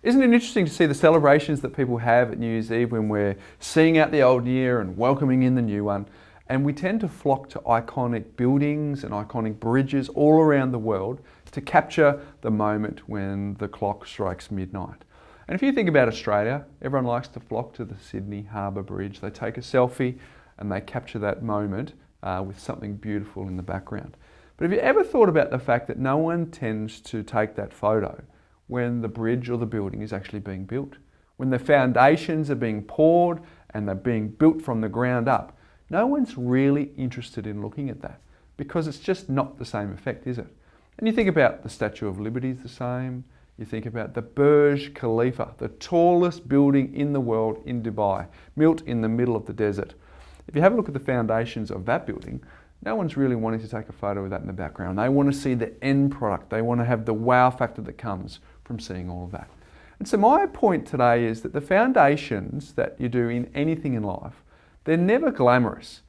Isn't it interesting to see the celebrations that people have at New Year's Eve when we're seeing out the old year and welcoming in the new one? And we tend to flock to iconic buildings and iconic bridges all around the world to capture the moment when the clock strikes midnight. And if you think about Australia, everyone likes to flock to the Sydney Harbour Bridge. They take a selfie and they capture that moment with something beautiful in the background. But have you ever thought about the fact that no one tends to take that photo when the bridge or the building is actually being built? When the foundations are being poured and they're being built from the ground up, no one's really interested in looking at that because it's just not the same effect, is it? And you think about the Statue of Liberty is the same. You think about the Burj Khalifa, the tallest building in the world in Dubai, built in the middle of the desert. If you have a look at the foundations of that building, no one's really wanting to take a photo of that in the background. They want to see the end product. They want to have the wow factor that comes from seeing all of that. And so my point today is that the foundations that you do in anything in life, they're never glamorous,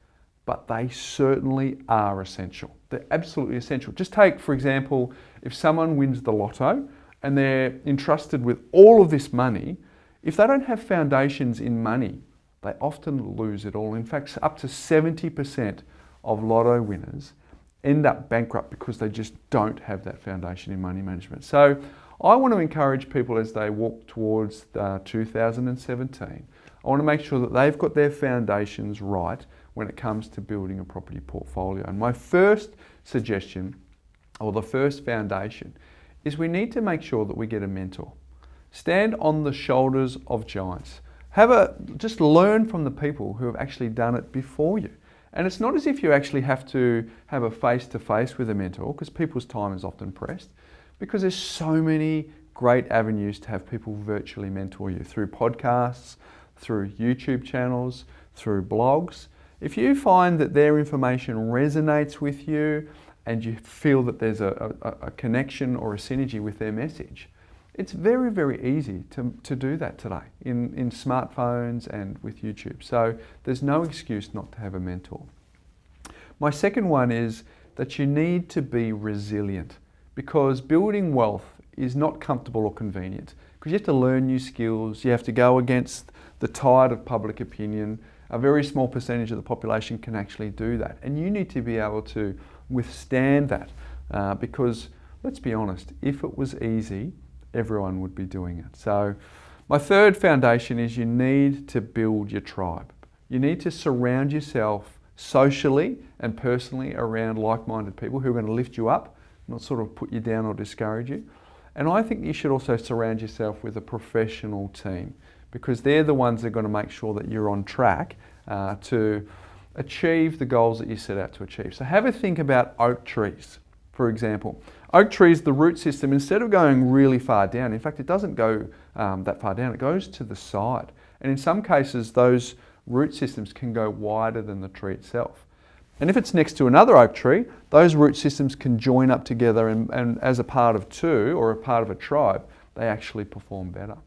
but they certainly are essential. They're absolutely essential. Just take, for example, if someone wins the lotto and they're entrusted with all of this money, if they don't have foundations in money, they often lose it all. In fact, up to 70% of lotto winners end up bankrupt because they just don't have that foundation in money management. So I want to encourage people as they walk towards 2017, I want to make sure that they've got their foundations right when it comes to building a property portfolio. And my first suggestion, or the first foundation, is we need to make sure that we get a mentor. Stand on the shoulders of giants. Just learn from the people who have actually done it before you. And it's not as if you actually have to have a face-to-face with a mentor, because people's time is often pressed, because there's so many great avenues to have people virtually mentor you through podcasts, through YouTube channels, through blogs. If you find that their information resonates with you and you feel that there's a connection or a synergy with their message, it's very, very easy to do that today in smartphones and with YouTube. So there's no excuse not to have a mentor. My second one is that you need to be resilient, because building wealth is not comfortable or convenient, because you have to learn new skills, you have to go against the tide of public opinion. A very small percentage of the population can actually do that, and you need to be able to withstand that because, let's be honest, if it was easy, everyone would be doing it. So my third foundation is you need to build your tribe. You need to surround yourself socially and personally around like-minded people who are going to lift you up, not sort of put you down or discourage you. And I think you should also surround yourself with a professional team, because they're the ones that are going to make sure that you're on track to achieve the goals that you set out to achieve. So have a think about oak trees, for example. Oak trees, the root system, instead of going really far down, in fact it doesn't go that far down, it goes to the side. And in some cases those root systems can go wider than the tree itself. And if it's next to another oak tree, those root systems can join up together and as a part of two or a part of a tribe, they actually perform better.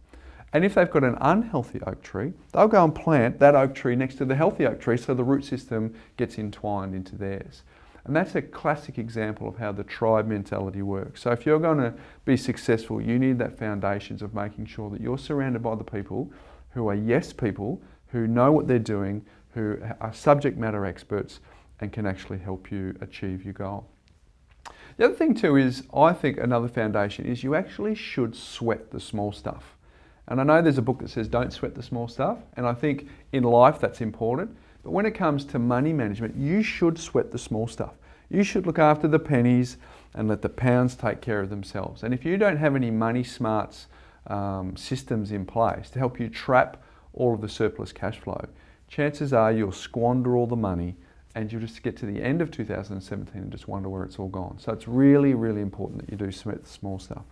And if they've got an unhealthy oak tree, they'll go and plant that oak tree next to the healthy oak tree so the root system gets entwined into theirs. And that's a classic example of how the tribe mentality works. So if you're going to be successful, you need that foundations of making sure that you're surrounded by the people who are yes people, who know what they're doing, who are subject matter experts and can actually help you achieve your goal. The other thing too is, I think another foundation is you actually should sweat the small stuff. And I know there's a book that says don't sweat the small stuff, and I think in life that's important. But when it comes to money management, you should sweat the small stuff. You should look after the pennies and let the pounds take care of themselves. And if you don't have any money smarts systems in place to help you trap all of the surplus cash flow, chances are you'll squander all the money and you'll just get to the end of 2017 and just wonder where it's all gone. So it's really, really important that you do sweat the small stuff.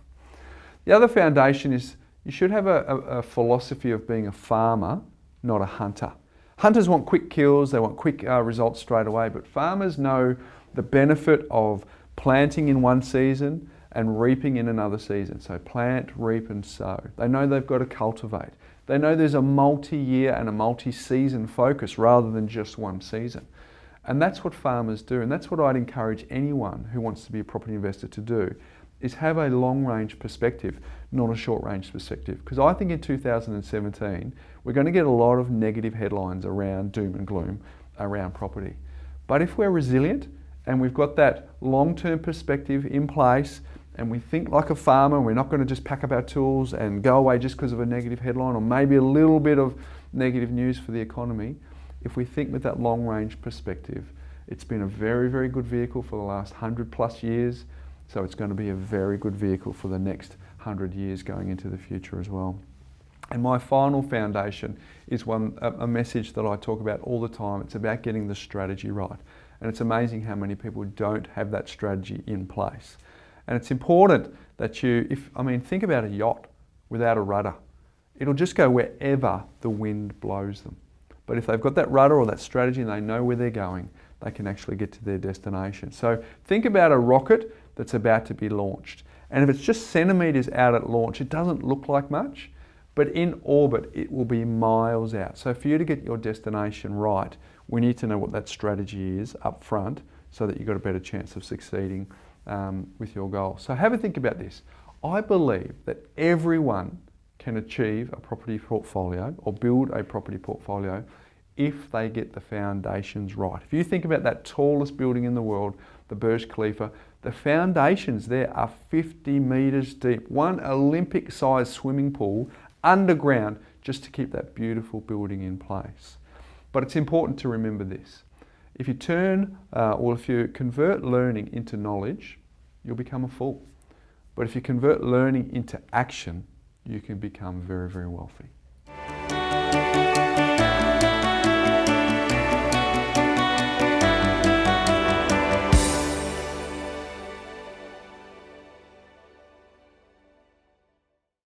The other foundation is you should have a philosophy of being a farmer, not a hunter. Hunters want quick kills, they want quick results straight away, but farmers know the benefit of planting in one season and reaping in another season. So plant, reap and sow. They know they've got to cultivate. They know there's a multi-year and a multi-season focus rather than just one season. And that's what farmers do, and that's what I'd encourage anyone who wants to be a property investor to do, is have a long-range perspective, not a short-range perspective. Because I think in 2017, we're going to get a lot of negative headlines around doom and gloom around property. But if we're resilient and we've got that long-term perspective in place, and we think like a farmer, we're not going to just pack up our tools and go away just because of a negative headline or maybe a little bit of negative news for the economy. If we think with that long-range perspective, it's been a very, very good vehicle for the last 100+ years, so it's going to be a very good vehicle for the next 100 years going into the future as well. And my final foundation is a message that I talk about all the time. It's about getting the strategy right. And it's amazing how many people don't have that strategy in place. And it's important that think about a yacht without a rudder. It'll just go wherever the wind blows them. But if they've got that rudder or that strategy and they know where they're going, they can actually get to their destination. So think about a rocket that's about to be launched. And if it's just centimetres out at launch, it doesn't look like much, but in orbit, it will be miles out. So for you to get your destination right, we need to know what that strategy is up front so that you've got a better chance of succeeding with your goal. So have a think about this. I believe that everyone can achieve a property portfolio or build a property portfolio if they get the foundations right. If you think about that tallest building in the world, the Burj Khalifa, the foundations there are 50 metres deep, one Olympic-sized swimming pool underground just to keep that beautiful building in place. But it's important to remember this. If you if you convert learning into knowledge, you'll become a fool. But if you convert learning into action, you can become very, very wealthy.